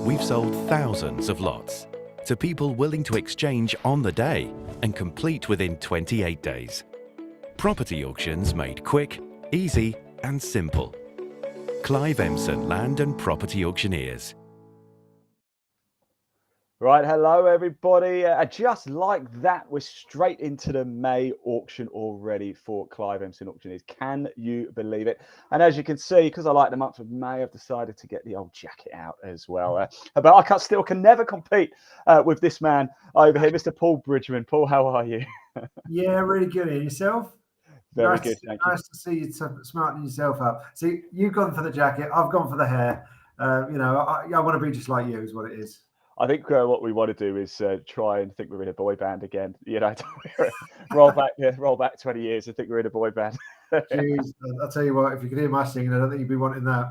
we've sold thousands of lots to people willing to exchange on the day and complete within 28 days. Property auctions made quick, easy and simple. Clive Emson Land and Property Auctioneers. Right, hello everybody. Just like that, we're straight into the May auction already for Clive Emson Auctioneers. Can you believe it? And as you can see, because I like the month of May, I've decided to get the old jacket out as well. But I still can never compete with this man over here, Mr. Paul Bridgman. Paul, how are you? Yeah, really good. And yourself? Very good, thank you. Nice to see you smartening yourself up. See, you've gone for the jacket, I've gone for the hair. I want to be just like you, is what it is. I think what we want to do is try and think we're in a boy band again. You know, roll back 20 years and think we're in a boy band. Jeez, I'll tell you what, if you could hear my singing, I don't think you'd be wanting that.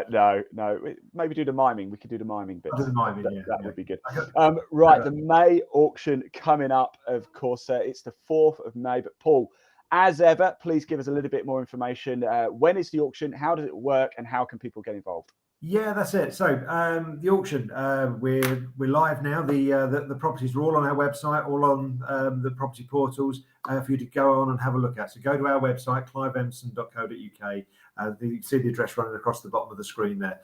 No. Maybe do the miming. We could do the miming bit. I'll do the miming, that would be good. Right, the May auction coming up, of course. It's the 4th of May. But Paul, as ever, please give us a little bit more information. When is the auction? How does it work? And how can people get involved? Yeah, that's it. So the auction, we're live now. The properties are all on our website, all on the property portals for you to go on and have a look at. So go to our website, cliveemson.co.uk. You can see the address running across the bottom of the screen there.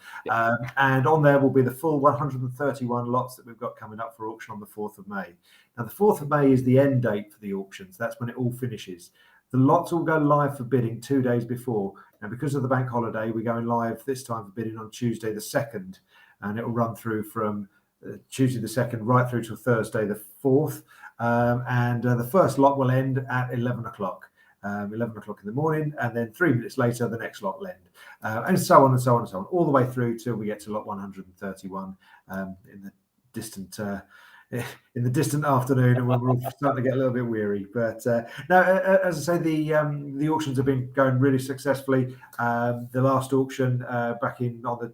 And on there will be the full 131 lots that we've got coming up for auction on the 4th of May. Now, the 4th of May is the end date for the auctions. That's when it all finishes. The lots will go live for bidding 2 days before. Now, because of the bank holiday, we're going live this time for bidding on Tuesday the 2nd, and it will run through from Tuesday the 2nd right through to Thursday the 4th. The first lot will end at 11 o'clock. 11 o'clock in the morning, and then 3 minutes later, the next lot will end. And so on and so on and so on, all the way through till we get to lot 131 in the distant afternoon, and we're all starting to get a little bit weary. But now, as I say, the auctions have been going really successfully. The last auction back on the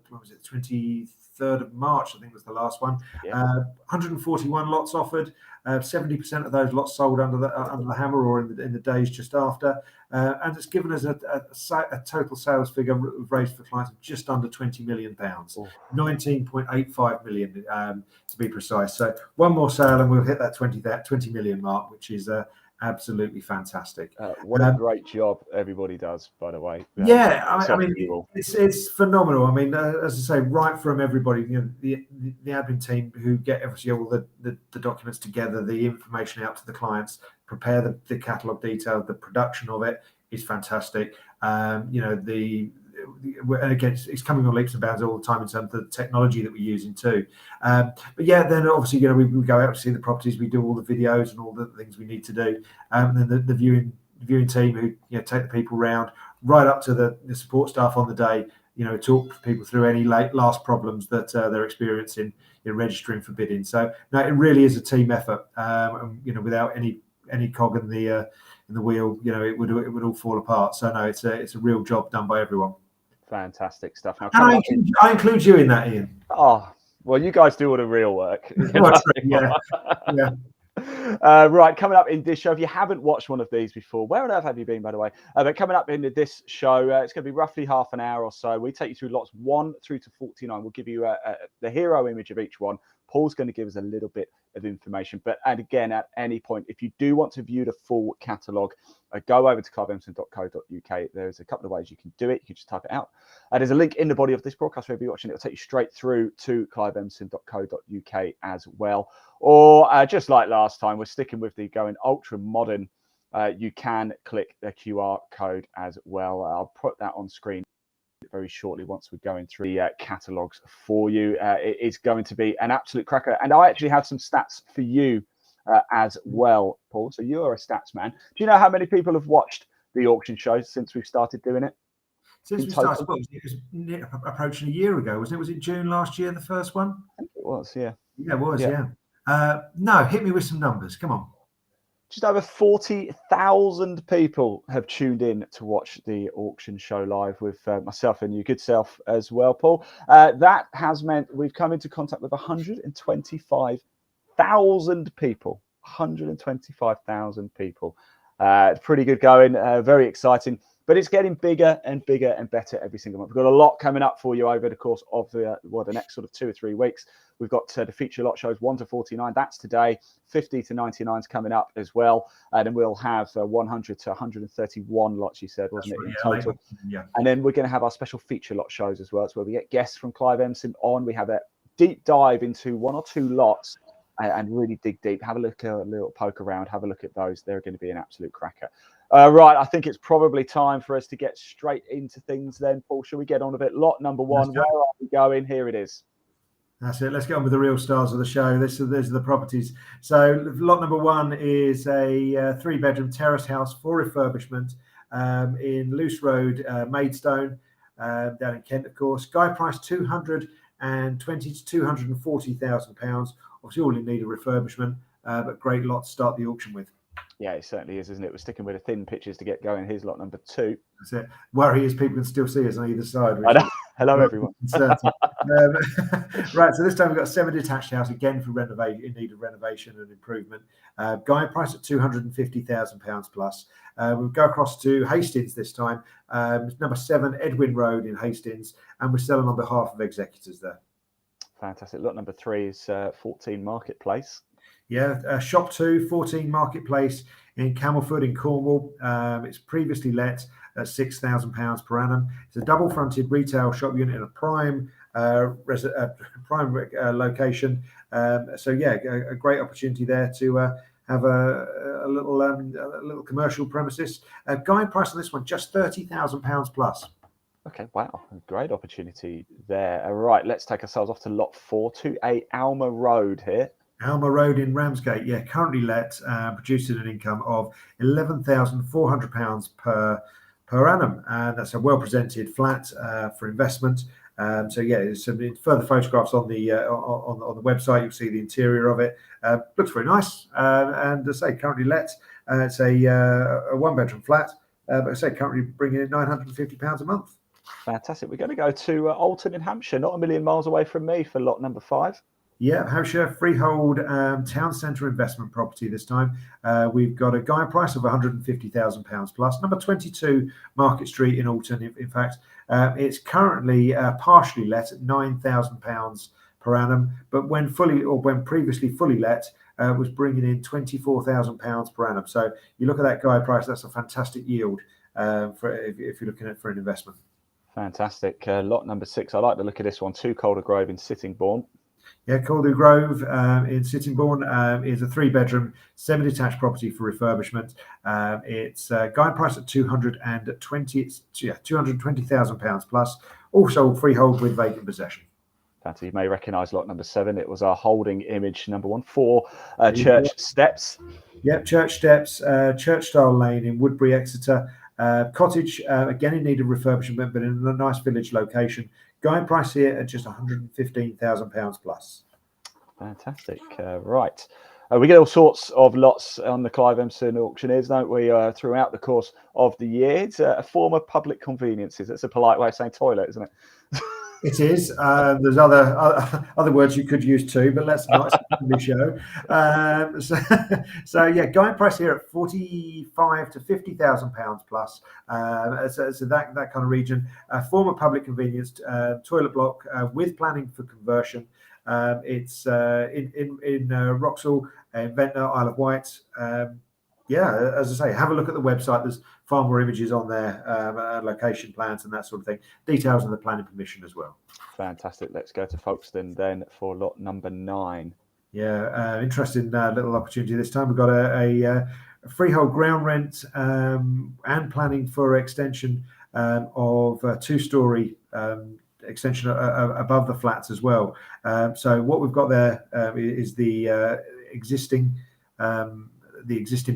23rd of March, I think was the last one. 141 lots offered. 70% of those lots sold under the hammer or in the days just after, and it's given us a total sales figure raised for clients of just under £20 million, 19.85 million to be precise. So one more sale and we'll hit that 20 million mark, which is absolutely fantastic. What a great job everybody does, by the way. Yeah, I mean it's phenomenal. I mean, as I say, right from everybody, the admin team who get obviously all the documents together, the information out to the clients, prepare the catalogue detail, the production of it is fantastic. And again, it's coming on leaps and bounds all the time in terms of the technology that we're using too. But yeah, then obviously, we go out to see the properties, we do all the videos and all the things we need to do. And then the viewing team who take the people around, right up to the support staff on the day, talk people through any last problems that they're experiencing in registering for bidding. So no, it really is a team effort. Without any cog in the wheel, it would all fall apart. So no, it's a real job done by everyone. Fantastic stuff. Now, I include you in that, Ian. Oh, well, you guys do all the real work. Yeah. Right, coming up in this show, if you haven't watched one of these before, where on earth have you been, by the way? But coming up in this show, it's going to be roughly half an hour or so. We take you through lots 1 through to 49. We'll give you the hero image of each one. Paul's going to give us a little bit of information. And again, at any point, if you do want to view the full catalogue, go over to cliveemson.co.uk. There's a couple of ways you can do it. You can just type it out. There's a link in the body of this broadcast wherever you're watching. It'll take you straight through to cliveemson.co.uk as well. Or just like last time, we're sticking with the going ultra modern. You can click the QR code as well. I'll put that on screen very shortly once we're going through the catalogues for you. It is going to be an absolute cracker. And I actually have some stats for you as well, Paul. So you are a stats man. Do you know how many people have watched the auction shows since we've started doing it? Since we started, it was approaching a year ago, wasn't it? Was it June last year, the first one? I think it was, yeah. Yeah, it was, yeah. No, hit me with some numbers. Come on. Just over 40,000 people have tuned in to watch the auction show live with myself and your good self as well, Paul. That has meant we've come into contact with 125,000 people. 125,000 people. Pretty good going, very exciting. but it's getting bigger and bigger and better every single month. We've got a lot coming up for you over the course of the next sort of 2 or 3 weeks. We've got the feature lot shows 1 to 49. That's today. 50 to 99 is coming up as well. And then we'll have 100 to 131 lots, you said, wasn't it, in total? Yeah. And then we're going to have our special feature lot shows as well. It's where we get guests from Clive Emson on. We have a deep dive into 1 or 2 lots and really dig deep. Have a look, a little poke around. Have a look at those. They're going to be an absolute cracker. Right, I think it's probably time for us to get straight into things then. Paul, shall we get on with it? Lot number 1, where are we going? Here it is. That's it. Let's get on with the real stars of the show. These are the properties. So lot number 1 is a 3-bedroom terrace house for refurbishment in Luce Road, Maidstone, down in Kent, of course. Guide price £220,000 to £240,000. Obviously, all in need of refurbishment, but great lot to start the auction with. Yeah, it certainly is, isn't it? We're sticking with the thin pitches to get going. Here's lot number 2. That's it. Worry is people can still see us on either side. Hello, everyone. Right, so this time we've got a semi-detached house, again for renovation, in need of renovation and improvement. Guide price at £250,000 plus. We'll go across to Hastings this time. Number 7 Edwin Road in Hastings, and we're selling on behalf of executors there. Fantastic. Lot number 3 is 14 Marketplace. Yeah, Shop 2, 14 Marketplace in Camelford in Cornwall. It's previously let at £6,000 per annum. It's a double-fronted retail shop unit in a prime location. So yeah, a great opportunity there to have a little commercial premises. Guide price on this one just £30,000 plus. Okay, wow, great opportunity there. All right, let's take ourselves off to lot 4, to a Alma Road here. Alma Road in Ramsgate, yeah, currently let, producing an income of £11,400 per annum, and that's a well-presented flat for investment. So yeah, there's some further photographs on the website. You'll see the interior of it. Looks very nice, and as I say, currently let. It's a 1-bedroom flat, but I say currently bringing in £950 a month. Fantastic. We're going to go to Alton in Hampshire, not a million miles away from me, for lot number 5. Yeah, Hampshire freehold town centre investment property this time. We've got a guide price of £150,000 plus. Number 22 Market Street in Alton. In fact, it's currently partially let at £9,000 per annum, but when previously fully let, was bringing in £24,000 per annum. So you look at that guide price, that's a fantastic yield if you're looking at for an investment. Fantastic. Lot number 6. I like the look of this one. 2 Calder Grove in Sittingbourne. Yeah, Calder Grove in Sittingbourne is a 3-bedroom semi-detached property for refurbishment. It's guide price at £220,000 plus. Also freehold with vacant possession. Fantastic. You may recognise lot number 7. It was our holding image number 1 for Church Steps. Yep, Church Steps, Church Style Lane in Woodbury, Exeter. Cottage, again in need of refurbishment, but in a nice village location. Guide price here at just £115,000 plus. Fantastic. Right. We get all sorts of lots on the Clive Emson auctioneers, don't we, throughout the course of the year. It's a form of public conveniences. That's a polite way of saying toilet, isn't it? It is. There's other words you could use too, but let's not. It's a show. So yeah, guide price here at £45,000 to £50,000 plus. So that kind of region. Form of public convenience toilet block with planning for conversion. It's in Wroxall, Ventnor, Isle of Wight. Yeah, as I say, have a look at the website. There's far more images on there, location plans and that sort of thing. Details on the planning permission as well. Fantastic. Let's go to Folkestone then for lot number 9. Yeah, interesting little opportunity this time. We've got a freehold ground rent and planning for extension of a 2-storey extension above the flats as well. So what we've got there is the existing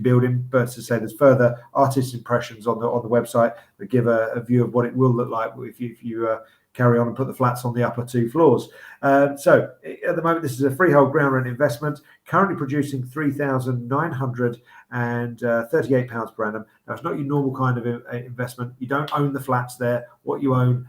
building, but as I say, there's further artist impressions on the website that give a view of what it will look like if you carry on and put the flats on the upper 2 floors. So at the moment, this is a freehold ground rent investment, currently producing £3,938 per annum. Now, it's not your normal kind of investment. You don't own the flats there. What you own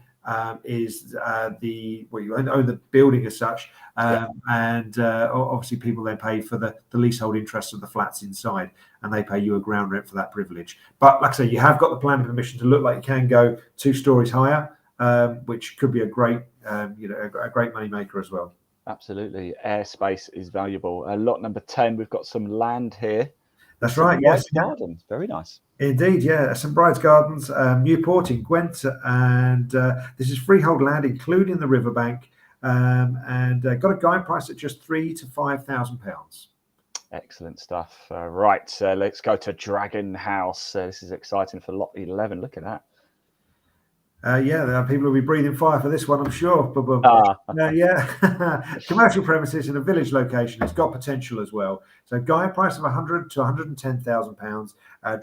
is you own the building as such, and obviously people then pay for the leasehold interest of the flats inside, and they pay you a ground rent for that privilege. But like I say, you have got the planning permission to look like you can go 2 stories higher, which could be a great a great money maker as well. Absolutely, airspace is valuable. Lot number 10, we've got some land here. That's right. Yes, gardens, very nice. Indeed, yeah. St Bride's Gardens, Newport in Gwent, and this is freehold land, including the riverbank, and got a guide price at just £3,000 to £5,000. Excellent stuff. Right, let's go to Dragon House. This is exciting for lot 11. Look at that. People will be breathing fire for this one, I'm sure. Commercial premises in a village location. It's got potential as well. So, guide price of £100,000 to £110,000.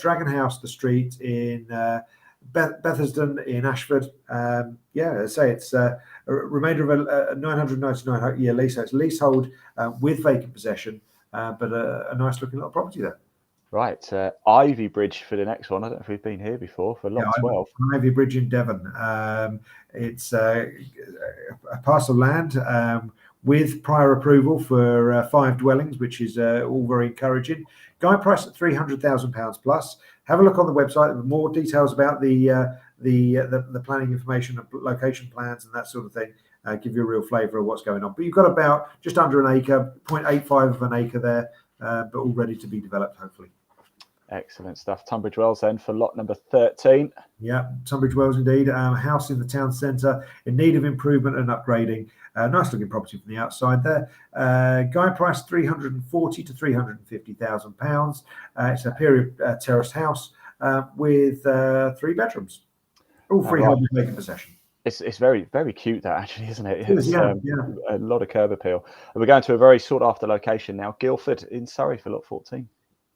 Dragon House, the street in Bethersden in Ashford. It's a remainder of a 999-year lease. So it's leasehold with vacant possession, but a nice looking little property there. Right, Ivy Bridge for the next one. I don't know if we've been here before for lot 12. Ivy Bridge in Devon. It's a parcel of land with prior approval for 5 dwellings, which is all very encouraging. Guide price at £300,000 plus. Have a look on the website for more details about the planning information, location plans, and that sort of thing. Give you a real flavour of what's going on. But you've got about just under an acre, 0.85 of an acre there, but all ready to be developed, hopefully. Excellent stuff. Tunbridge Wells then for lot number 13. Yeah, Tunbridge Wells indeed. House in the town centre in need of improvement and upgrading. Nice looking property from the outside there. Guide price £340,000 to £350,000. It's a period terraced house with 3 bedrooms. All freehold with vacant possession. It's very, very cute, that actually, isn't it? It's a lot of curb appeal. And we're going to a very sought after location now, Guildford in Surrey for lot 14.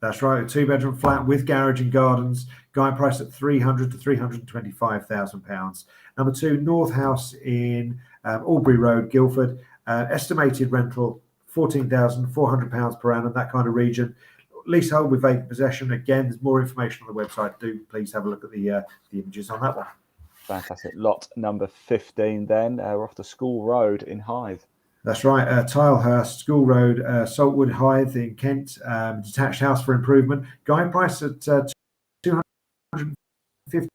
That's right, a 2-bedroom flat with garage and gardens. Guide price at £300,000 to £325,000. Number 2, North House in Albury Road, Guildford. Estimated rental £14,400 per annum, that kind of region. Leasehold with vacant possession. Again, there's more information on the website. Do please have a look at the images on that one. Fantastic. Lot number 15 then. We're off to School Road in Hythe. That's right, Tilehurst, School Road, Saltwood, Hythe in Kent, detached house for improvement. Guide price at £250,000 to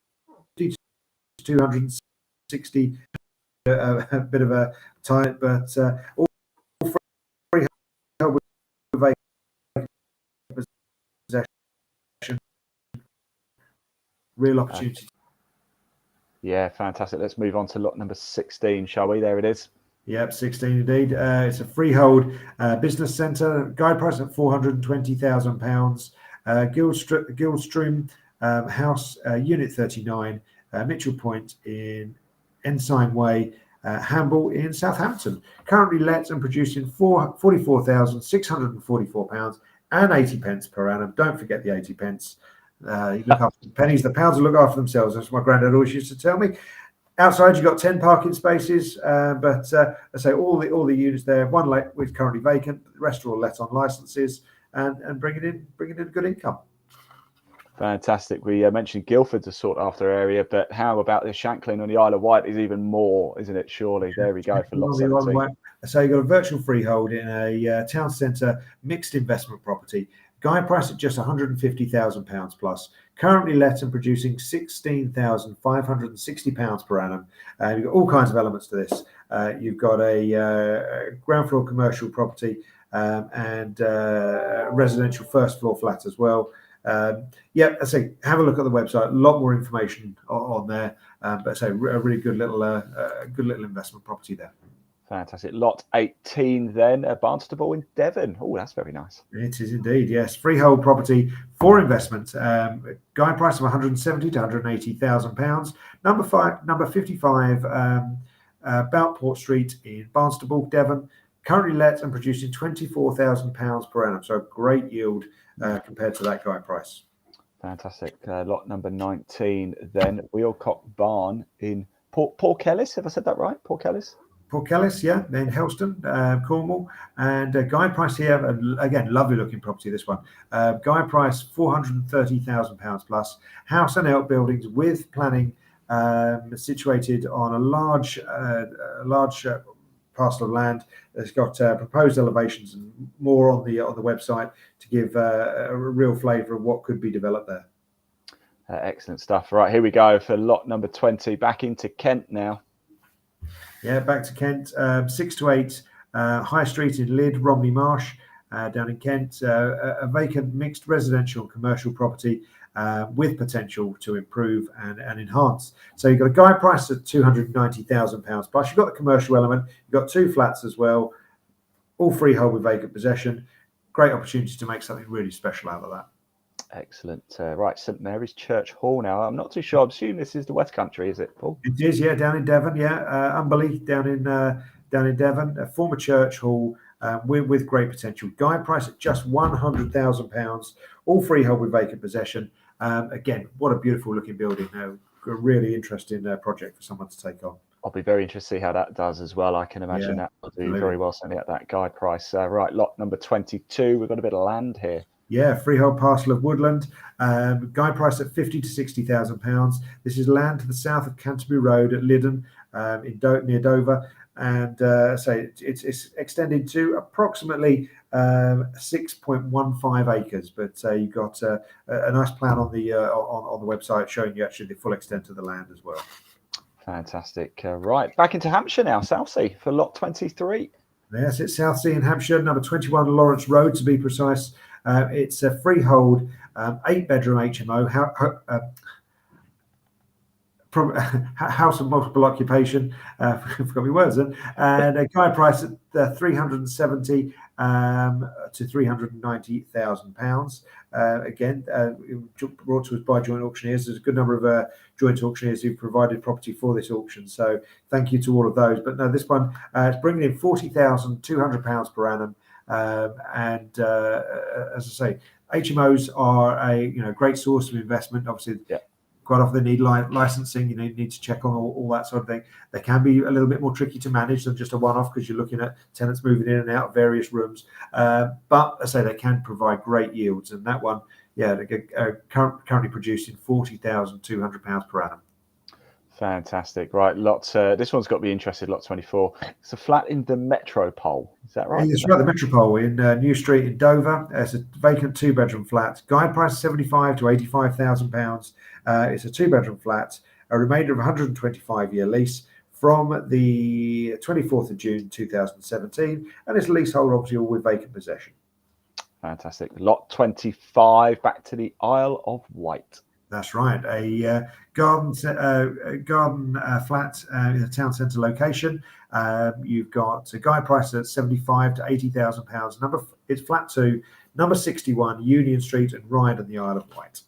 £260,000. A bit of a tight, but all free help with vacant possession. Real opportunity. Yeah, fantastic. Let's move on to lot number 16, shall we? There it is. Yep, 16 indeed. It's a freehold business centre. Guide price at £420,000. Guildstream House, Unit 39, Mitchell Point in Ensign Way, Hamble in Southampton. Currently let and producing £44,644 and 80 pence per annum. Don't forget the 80 pence. You look after the pennies, the pounds will look after themselves. That's what my granddad always used to tell me. Outside, you've got 10 parking spaces, but I say all the units there. One let is currently vacant. The rest are all let on licenses and bringing in a good income. Fantastic. We mentioned Guildford's a sought after area, but how about the Shanklin on the Isle of Wight is even more, isn't it? Surely. There we go for lot 17. So you've got a virtual freehold in a town centre mixed investment property. Guide price at just £150,000 plus. Currently let and producing £16,560 per annum. You've got all kinds of elements to this. You've got a ground floor commercial property and residential first floor flat as well. I say have a look at the website. A lot more information on there. But I say a really good little investment property there. Fantastic. Lot 18 then, Barnstable in Devon. Oh, that's very nice. It is indeed, yes. Freehold property for investment. Guide price of £170,000 to £180,000. Number 55, Boutport Street in Barnstable, Devon. Currently let and producing £24,000 per annum. So great yield compared to that guide price. Fantastic. Lot number 19 then, Wheelcock Barn in Port Kellis. Have I said that right? Port Kellis? Port Kellis, yeah, in Helston, Cornwall, and guide price here, again, lovely looking property, this one. Guide price £430,000 plus, house and outbuildings with planning situated on a large parcel of land. It's got proposed elevations and more on the website to give a real flavour of what could be developed there. Excellent stuff. Right, here we go for lot number 20. Back into Kent now. Yeah, back to Kent. 6 to 8 High Street in Lydd, Romney Marsh, down in Kent. A vacant mixed residential and commercial property with potential to improve and enhance. So you've got a guide price of £290,000 plus. You've got the commercial element. You've got 2 flats as well, all freehold with vacant possession. Great opportunity to make something really special out of that. Excellent. Right, St Mary's Church Hall now. I'm not too sure. I assume this is the West Country, is it, Paul? It is, yeah, down in Devon, yeah. Umberley, down in Devon, a former church hall with great potential. Guide price at just £100,000, all freehold with vacant possession. Again, what a beautiful looking building. A really interesting project for someone to take on. I'll be very interested to see how that does as well. I can imagine that will do very well, certainly at that guide price. Right, lot number 22. We've got a bit of land here. Yeah, freehold parcel of woodland. Guide price at £50,000 to £60,000. This is land to the south of Canterbury Road at Lyddon, near Dover, and so it's extended to approximately 6.15 acres. But you've got a nice plan on the website showing you actually the full extent of the land as well. Fantastic. Right, back into Hampshire now, Southsea for lot 23. Yes, it's Southsea in Hampshire, number 21 Lawrence Road to be precise. It's a freehold 8-bedroom HMO, house of multiple occupation. Forgot my words then. And a guide price at £370,000 to £390,000. Again, brought to us by joint auctioneers. There's a good number of joint auctioneers who've provided property for this auction. So thank you to all of those. But no, this one is bringing in £40,200 per annum. As I say, HMOs are a great source of investment. Obviously, quite often they need licensing. You need to check on all that sort of thing. They can be a little bit more tricky to manage than just a one-off because you're looking at tenants moving in and out of various rooms. But as I say, they can provide great yields. And that one, currently producing £40,200 per annum. Fantastic. Right, this one's got to be interested, lot 24. It's a flat in the Metropole. Is that right? It's right, the Metropole in New Street in Dover. It's a vacant 2-bedroom flat. Guide price £75,000 to £85,000. It's a 2-bedroom flat, a remainder of 125-year lease from the 24th of June 2017, and it's leasehold, obviously, all with vacant possession. Fantastic. Lot 25, back to the Isle of Wight. That's right, a garden flat in a town centre location. You've got a guide price at £75,000 to £80,000. It's flat 2, number 61 Union Street and Ryde on the Isle of Wight.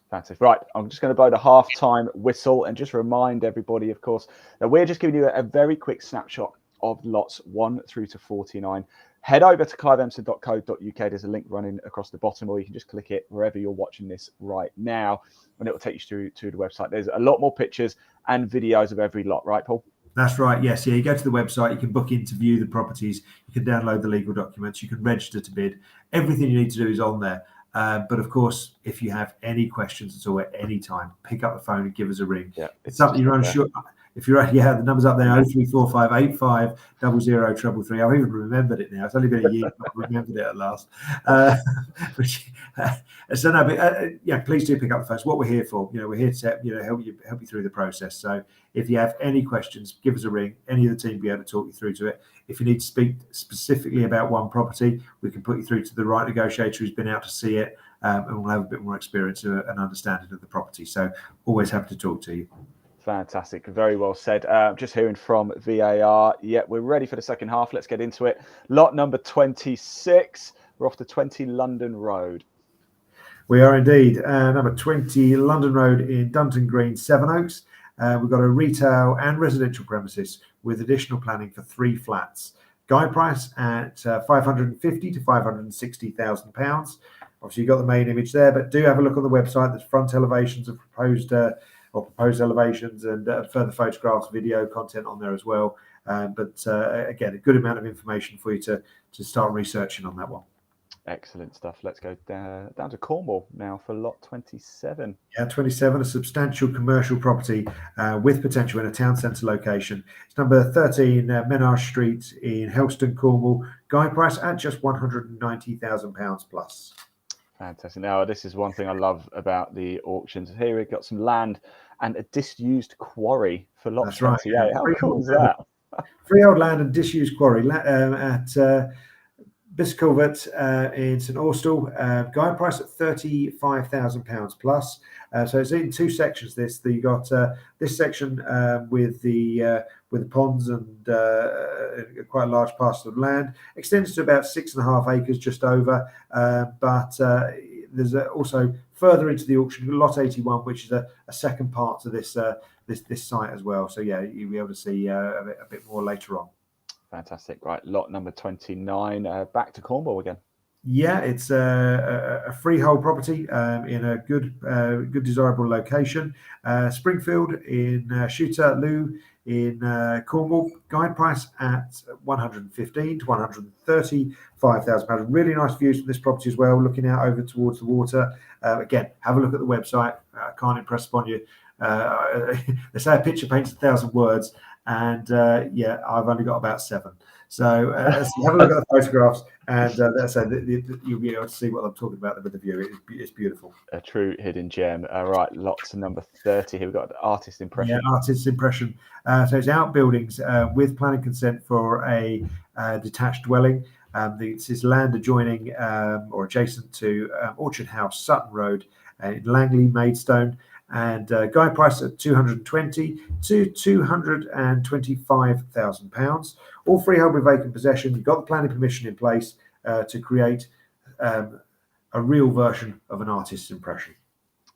Fantastic. Right, I'm just going to blow the half-time whistle and just remind everybody, of course, that we're just giving you a very quick snapshot of lots 1 through to 49. Head over to cliveemson.co.uk. There's a link running across the bottom, or you can just click it wherever you're watching this right now, and it will take you to the website. There's a lot more pictures and videos of every lot, right, Paul? That's right, yes. Yeah, you go to the website, you can book in to view the properties, you can download the legal documents, you can register to bid. Everything you need to do is on there. But of course, if you have any questions at all at any time, pick up the phone and give us a ring. Yeah, it's something you're unsure. If you're, the number's up there, 034585 00333. I've even remembered it now. It's only been a year, but I remembered it at last. Please do pick up the phone. It's what we're here for. We're here to help you through the process. So if you have any questions, give us a ring. Any of the team will be able to talk you through to it. If you need to speak specifically about one property, we can put you through to the right negotiator who's been out to see it, and we'll have a bit more experience and understanding of the property. So always happy to talk to you. Fantastic. Very well said. Just hearing from VAR. Yeah, we're ready for the second half. Let's get into it. Lot number 26. We're off to 20 London Road. We are indeed. Number 20 London Road in Dunton Green, Sevenoaks. We've got a retail and residential premises with additional planning for 3 flats. Guide price at £550,000 to £560,000. Obviously, you've got the main image there, but do have a look on the website. There's front elevations of proposed elevations and further photographs, video content on there as well. But again, a good amount of information for you to start researching on that one. Excellent stuff. Let's go down to Cornwall now for lot 27. Yeah, 27, a substantial commercial property with potential in a town centre location. It's number 13 Menage Street in Helston, Cornwall. Guide price at just £190,000 plus. Fantastic. Now, this is one thing I love about the auctions. Here we've got some land and a disused quarry for lot That's right. 28. Yeah. How cool is that? Freehold land and disused quarry at Bisculvert in St Austell. Guide price at £35,000 plus. So it's in two sections. You got this section with the ponds and quite a large parcel of land. Extends to about 6.5 acres, just over. But there's also further into the auction, lot 81, which is a second part to this site as well. So yeah, you'll be able to see a bit more later on. Fantastic. Right, lot number 29. Back to Cornwall again. Yeah, it's a freehold property in a good desirable location. Springfield in Shooterloo in Cornwall. Guide price at £115,000 to £135,000. Really nice views from this property as well, looking out over towards the water. Again, have a look at the website. Can't impress upon you. They say a picture paints 1,000 words, and yeah, I've only got about 7. So have a look at the photographs, and you'll be able to see what I'm talking about with the view. It's beautiful. A true hidden gem. Right, lots of number 30 here. We've got artist impression. Yeah, artist impression. So it's outbuildings with planning consent for a detached dwelling. This is land adjoining or adjacent to Orchard House, Sutton Road, in Langley, Maidstone. And guide price at £220,000 to £225,000. All freehold with vacant possession. You've got the planning permission in place to create a real version of an artist's impression.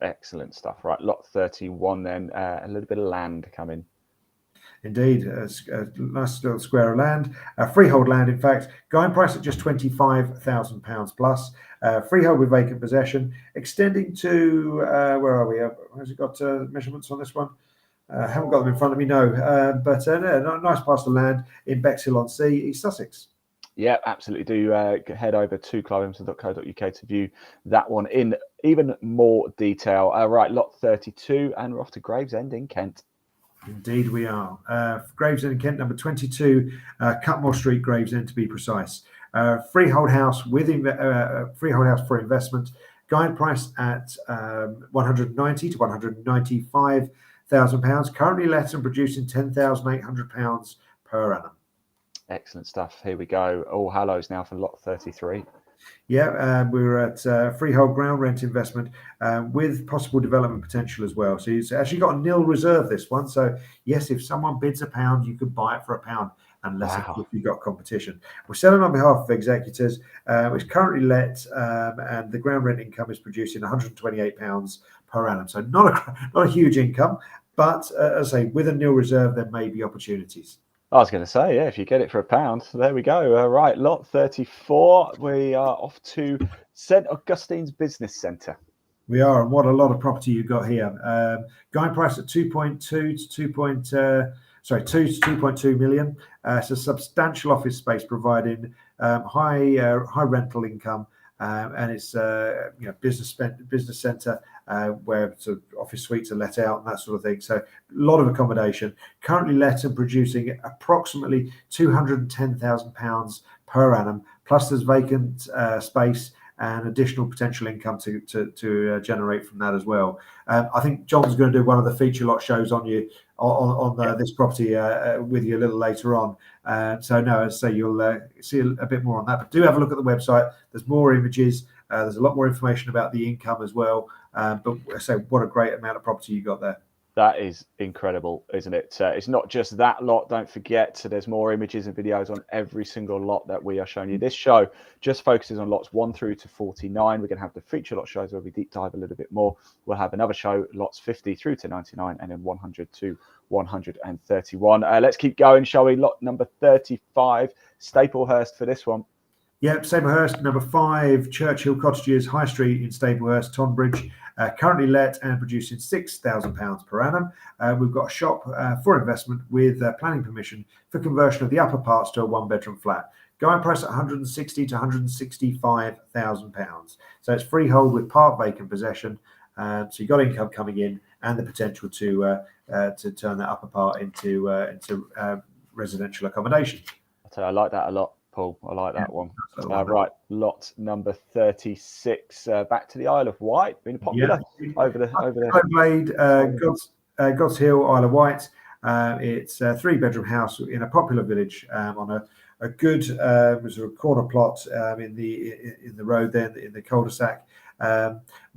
Excellent stuff. Right, lot 31 then. A little bit of land coming. Indeed, a nice little square of land, freehold land, in fact. Guide price at just £25,000 plus. Freehold with vacant possession, extending to where are we? Has it got measurements on this one? Haven't got them in front of me, no. But nice parcel of land in Bexhill-on-Sea, East Sussex. Yeah, absolutely. Do head over to cliveemson.co.uk to view that one in even more detail. Right, lot 32, and we're off to Gravesend in Kent. Indeed, we are. Gravesend in Kent, number 22, Cutmore Street, Gravesend to be precise. Freehold house freehold house for investment. Guide price at £190,000 to £195,000. Currently let and producing £10,800 per annum. Excellent stuff. Here we go. All Hallows now for lot 33. Yeah, we're at freehold ground rent investment with possible development potential as well. So it's actually got a nil reserve, this one. So yes, if someone bids £1, you could buy it for £1, unless if you've got competition. We're selling on behalf of executors. It's currently let, and the ground rent income is producing £128 per annum. So not a huge income, but as I say, with a nil reserve, there may be opportunities. I was going to say, yeah, if you get it for £1, there we go. Right, lot 34. We are off to St Augustine's Business Centre. We are, and what a lot of property you've got here. Guide price at 2.2 to 2.2 million. It's a substantial office space providing high rental income, and it's business centre where sort of office suites are let out and that sort of thing. So a lot of accommodation. Currently let and producing approximately £210,000 per annum. Plus there's vacant space and additional potential income to generate from that as well. I think John's going to do one of the feature lot shows on you on this property with you a little later on. So no, as I say, you'll see a bit more on that. But do have a look at the website. There's more images. There's a lot more information about the income as well. But so what a great amount of property you got there. That is incredible, isn't it? It's not just that lot. Don't forget, so there's more images and videos on every single lot that we are showing you. This show just focuses on lots 1 through to 49. We're going to have the feature lot shows where we deep dive a little bit more. We'll have another show, lots 50 through to 99, and then 100 to 131. Let's keep going, shall we? Lot number 35, Staplehurst for this one. Yep, Staplehurst, number 5, Churchill Cottages, High Street in Staplehurst, Tonbridge. Currently let and producing £6,000 per annum. We've got a shop for investment with planning permission for conversion of the upper parts to a 1-bedroom flat. Guide price at 160 to 165,000 pounds. So it's freehold with part vacant possession. So you've got income coming in and the potential to turn that upper part into residential accommodation. I like that a lot, Paul. I like that one. Right, lot number 36. Back to the Isle of Wight. Been popular over the God's Hill, Isle of Wight. It's a 3-bedroom house in a popular village on a good sort of corner plot in the road there in the cul-de-sac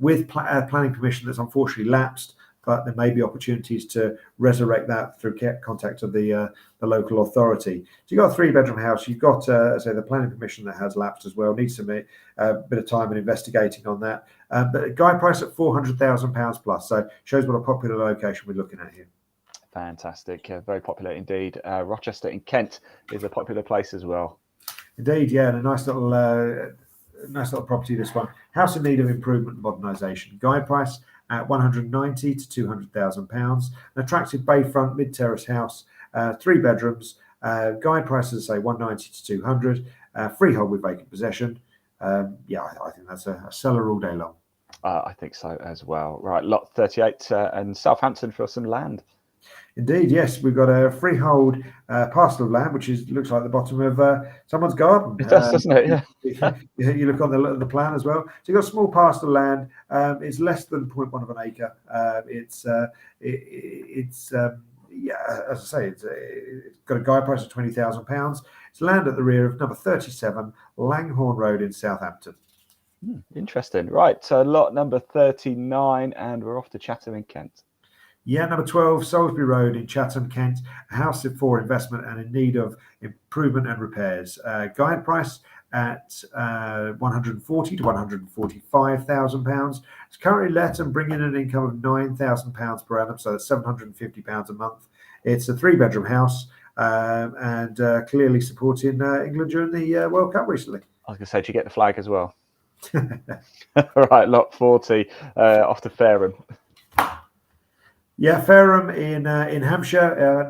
with planning permission that's unfortunately lapsed. But there may be opportunities to resurrect that through contact of the local authority. So you've got a 3-bedroom house. You've got, say, the planning permission that has lapsed as well. Needs some bit of time and investigating on that. But a guide price at £400,000 plus. So shows what a popular location we're looking at here. Fantastic. Very popular indeed. Rochester in Kent is a popular place as well. Indeed, yeah. And a nice little property, this one. House in need of improvement and modernisation. Guide price at 190 to 200,000 pounds. An attractive bayfront mid-terrace house, 3 bedrooms. Guide price, as I say, 190 to 200. Freehold with vacant possession. I think that's a seller all day long. I think so as well. Right, lot 38 and Southampton for some land. Indeed, yes. We've got a freehold parcel of land, which looks like the bottom of someone's garden. It does, doesn't it? Yeah. You look on the plan as well. So you've got a small parcel of land. It's less than 0.1 of an acre. As I say, it's got a guide price of £20,000. It's land at the rear of number 37 Langhorne Road in Southampton. Interesting. Right, so lot number 39, and we're off to Chatham in Kent. Yeah, number 12, Salisbury Road in Chatham, Kent. A house for investment and in need of improvement and repairs. Guide price at 140 to 145,000 pounds. It's currently let and bringing in an income of £9,000 per annum, so that's £750 a month. It's a 3-bedroom house and clearly supporting England during the World Cup recently. I was going to say, did you get the flag as well? Right, lot 40, off to Fareham. Yeah, Fareham in Hampshire,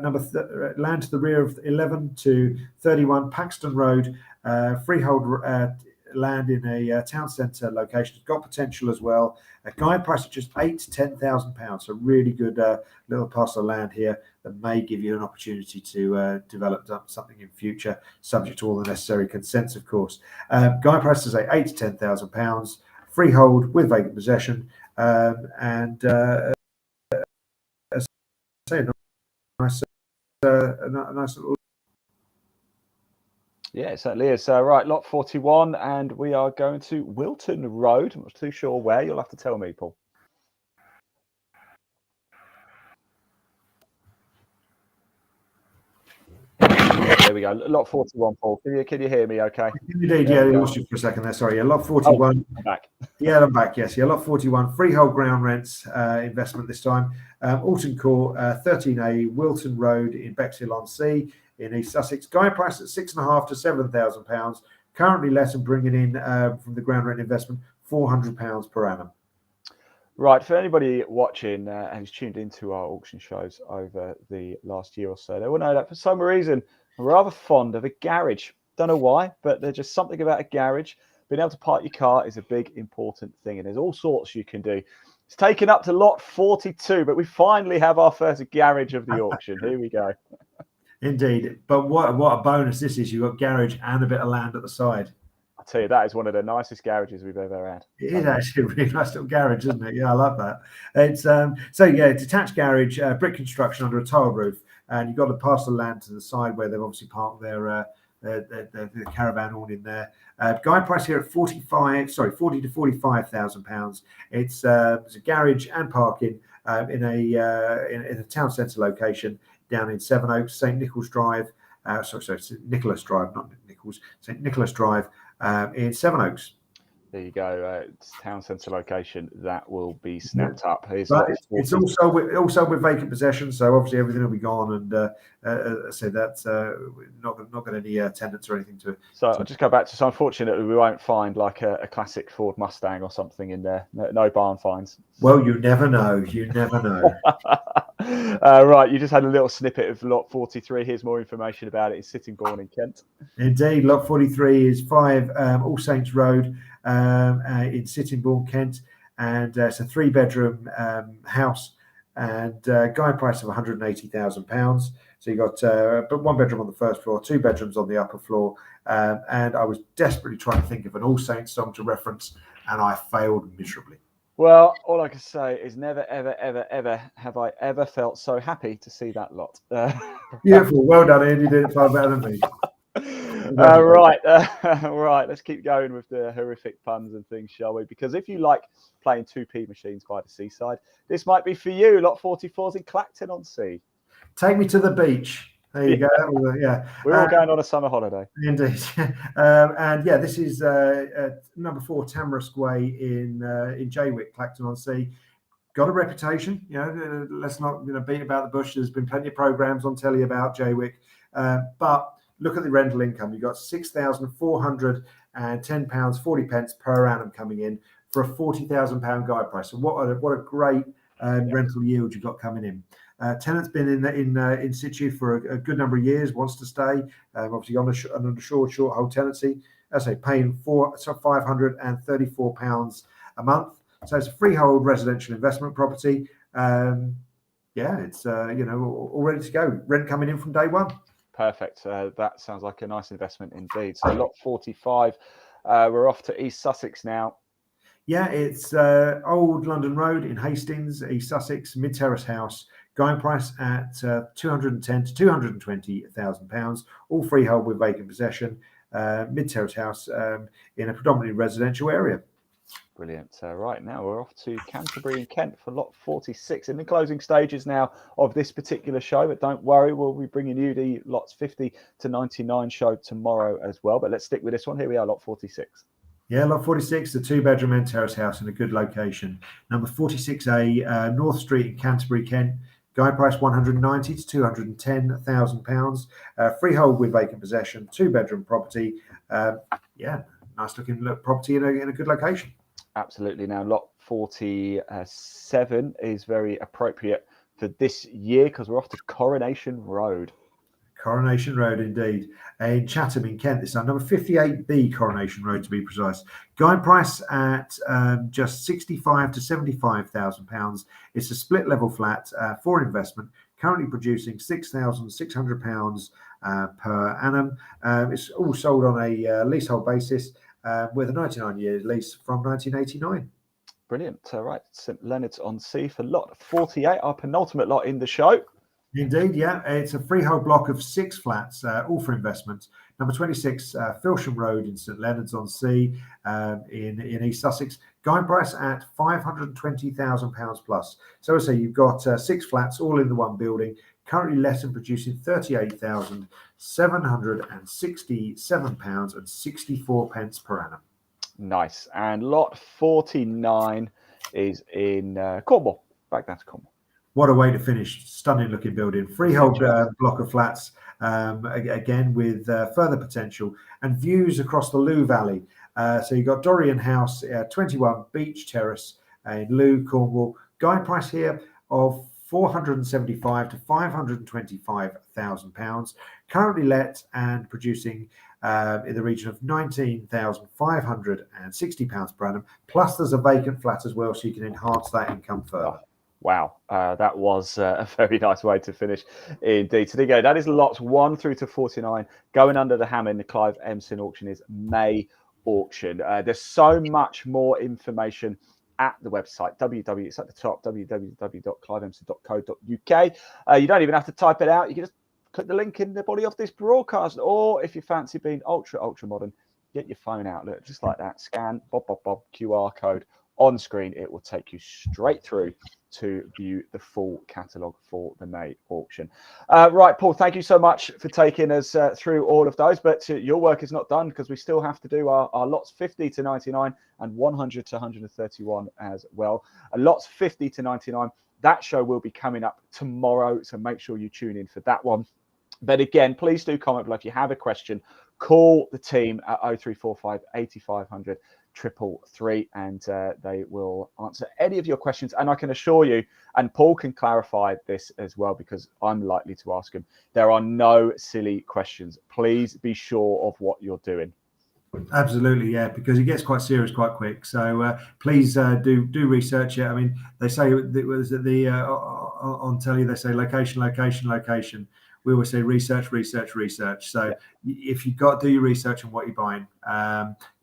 land to the rear of 11 to 31 Paxton Road, freehold land in a town centre location. It's got potential as well. A guide price of just £8,000 to £10,000. So really good little parcel of land here that may give you an opportunity to develop something in future, subject to all the necessary consents, of course. Guide price is £8,000 to £10,000. Freehold with vacant possession, and nice little. Yeah, it certainly is. Right, lot 41, and we are going to Wilton Road. I'm not too sure where. You'll have to tell me, Paul. There we go. Lot 41, Paul. Can you hear me okay? Indeed, yeah. I lost you for a second there. Sorry. Yeah, lot 41. I'm back. Yeah, I'm back. Yes, yeah. Lot 41. Freehold ground rents investment this time. Alton Court, 13A, Wilton Road in Bexhill-on-Sea in East Sussex. Guide price at £6,500 to £7,000. Currently let and bringing in from the ground rent investment £400 per annum. Right, for anybody watching and who's tuned into our auction shows over the last year or so, they will know that for some reason I'm rather fond of a garage. Don't know why, but there's just something about a garage. Being able to park your car is a big, important thing, and there's all sorts you can do. It's taken up to lot 42, but we finally have our first garage of the auction. Here we go. Indeed, but what a bonus this is. You've got garage and a bit of land at the side. I'll tell you, that is one of the nicest garages we've ever had. It is actually a really nice little garage, isn't it? Yeah, I love that. It's detached garage, brick construction under a tile roof, and you've got a parcel of land to the side where they've obviously parked their caravan all in there. Guide price here at 40 to £45,000. It's a garage and parking in a town centre location down in Sevenoaks, St Nicholas Drive. St Nicholas Drive, not Nichols. St Nicholas Drive in Sevenoaks. There you go. It's town centre location. That will be snapped up. Here's But lot it's 40. also with vacant possession, so obviously everything will be gone. And I said that's not got any tenants or anything to it. So I'll just go back to. So unfortunately, we won't find like a classic Ford Mustang or something in there. No barn finds. Well, you never know. You never know. Right, you just had a little snippet of lot 43. Here's more information about it. It's Sittingbourne in Kent. Indeed, lot 43 is 5 All Saints Road in Sittingbourne, Kent, and it's a 3-bedroom house, and guide price of £180,000. So you got but 1 bedroom on the first floor, 2 bedrooms on the upper floor, and I was desperately trying to think of an All Saints song to reference, and I failed miserably. Well, all I can say is never, ever, ever, ever have I ever felt so happy to see that lot. Beautiful, well done, Ian. You did it far better than me. Right, right. Let's keep going with the horrific puns and things, shall we? Because if you like playing 2p machines by the seaside, this might be for you. Lot 44's in Clacton-on-Sea. Take me to the beach. There you go. Yeah, we're all going on a summer holiday. Indeed, and yeah, this is number 4 Tamarisk Way in Jaywick, Clacton-on-Sea. Got a reputation, you know. Let's not beat about the bush. There's been plenty of programs on telly about Jaywick, but look at the rental income. You've got £6,410.40 per annum coming in for a £40,000 guide price. So what a great rental yield you've got coming in. Tenant's been in situ for a good number of years, wants to stay, obviously on an assured short hold tenancy. As I say, paying £534 a month. So it's a freehold residential investment property. Yeah, it's all ready to go. Rent coming in from day one. Perfect. That sounds like a nice investment indeed. So lot 45. We're off to East Sussex now. Yeah, it's Old London Road in Hastings, East Sussex, mid-terrace house. Going price at £210,000 to £220,000, all freehold with vacant possession, mid-terrace house in a predominantly residential area. Brilliant. Right, now we're off to Canterbury in Kent for lot 46. In the closing stages now of this particular show, but don't worry, we'll be bringing you the lots 50 to 99 show tomorrow as well. But let's stick with this one. Here we are, lot 46. Yeah, lot 46, the 2-bedroom and terrace house in a good location. Number 46A, North Street in Canterbury, Kent. Guide price £190,000 to £210,000. Freehold with vacant possession, 2-bedroom property. Yeah, nice looking property in a good location. Absolutely. Now, lot 47 is very appropriate for this year because we're off to Coronation Road. Coronation Road, indeed. In Chatham in Kent, this time, number 58B Coronation Road to be precise. Guide price at just £65,000 to £75,000. It's a split level flat for investment, currently producing £6,600 per annum. It's all sold on a leasehold basis with a 99-year lease from 1989. Brilliant. Right, St Leonard's-on-Sea for lot 48, our penultimate lot in the show. Indeed, yeah. It's a freehold block of 6 flats, all for investment. Number 26, Filsham Road in St Leonard's-on-Sea in East Sussex. Guide price at £520,000 plus. So I say you've got 6 flats all in the one building, currently let and producing £38,767.64 per annum. Nice. And lot 49 is in Cornwall. Back down to Cornwall. What a way to finish. Stunning looking building. Freehold block of flats, again, with further potential and views across the Loo Valley. So you've got Dorian House, 21 Beach Terrace in Loo, Cornwall. Guide price here of £475,000 to £525,000. Currently let and producing in the region of £19,560 per annum. Plus there's a vacant flat as well, so you can enhance that income further. Wow, that was a very nice way to finish indeed. So there you go. That is lots 1 through to 49 going under the hammer in the Clive Emson auction is May auction. There's so much more information at the website, it's at the top, www.cliveemson.co.uk. You don't even have to type it out. You can just click the link in the body of this broadcast. Or if you fancy being ultra modern, get your phone out. Look, just like that. Scan, bob, QR code. on screen, it will take you straight through to view the full catalogue for the May auction. Right, Paul, thank you so much for taking us through all of those, but your work is not done because we still have to do our lots 50 to 99 and 100 to 131 as well. Lots 50 to 99, that show will be coming up tomorrow, so make sure you tune in for that one. But again, please do comment below if you have a question. Call the team at 0345 8500 333 and they will answer any of your questions. And I can assure you, and Paul can clarify this as well because I'm likely to ask him, there are no silly questions. Please be sure of what you're doing. Absolutely, yeah, because it gets quite serious quite quick. So please do research it. I mean, they say it was at the on telly. They say location, location, location. We always say research, research, research. So if you've got to do your research on what you're buying,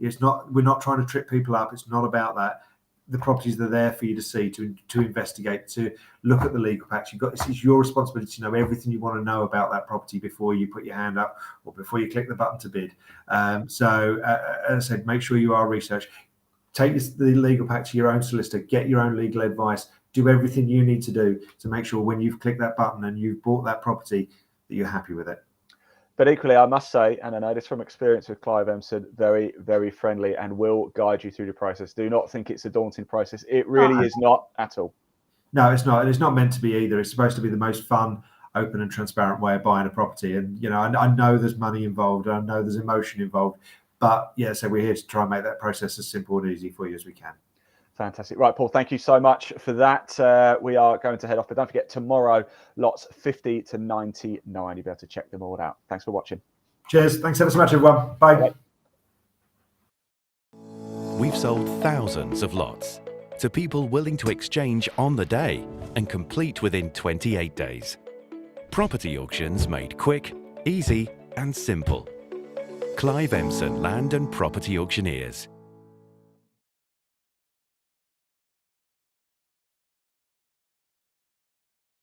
it's not. We're not trying to trip people up. It's not about that. The properties are there for you to see, to investigate, to look at the legal packs. It's your responsibility to know everything you want to know about that property before you put your hand up or before you click the button to bid. So as I said, make sure you are research. Take the legal pack to your own solicitor, get your own legal advice, do everything you need to do to make sure when you've clicked that button and you've bought that property that you're happy with it. But equally, I must say, and I know this from experience with Clive Emson, very, very friendly and will guide you through the process. Do not think it's a daunting process. It really is not at all. No, it's not. And it's not meant to be either. It's supposed to be the most fun, open and transparent way of buying a property. And, you know, I know there's money involved. I know there's emotion involved. But, yeah, so we're here to try and make that process as simple and easy for you as we can. Fantastic. Right, Paul, thank you so much for that. We are going to head off, but don't forget tomorrow, lots 50 to 99. You'll be able to check them all out. Thanks for watching. Cheers. Thanks ever so much, everyone. Bye. Bye. We've sold thousands of lots to people willing to exchange on the day and complete within 28 days. Property auctions made quick, easy and simple. Clive Emson Land and Property Auctioneers.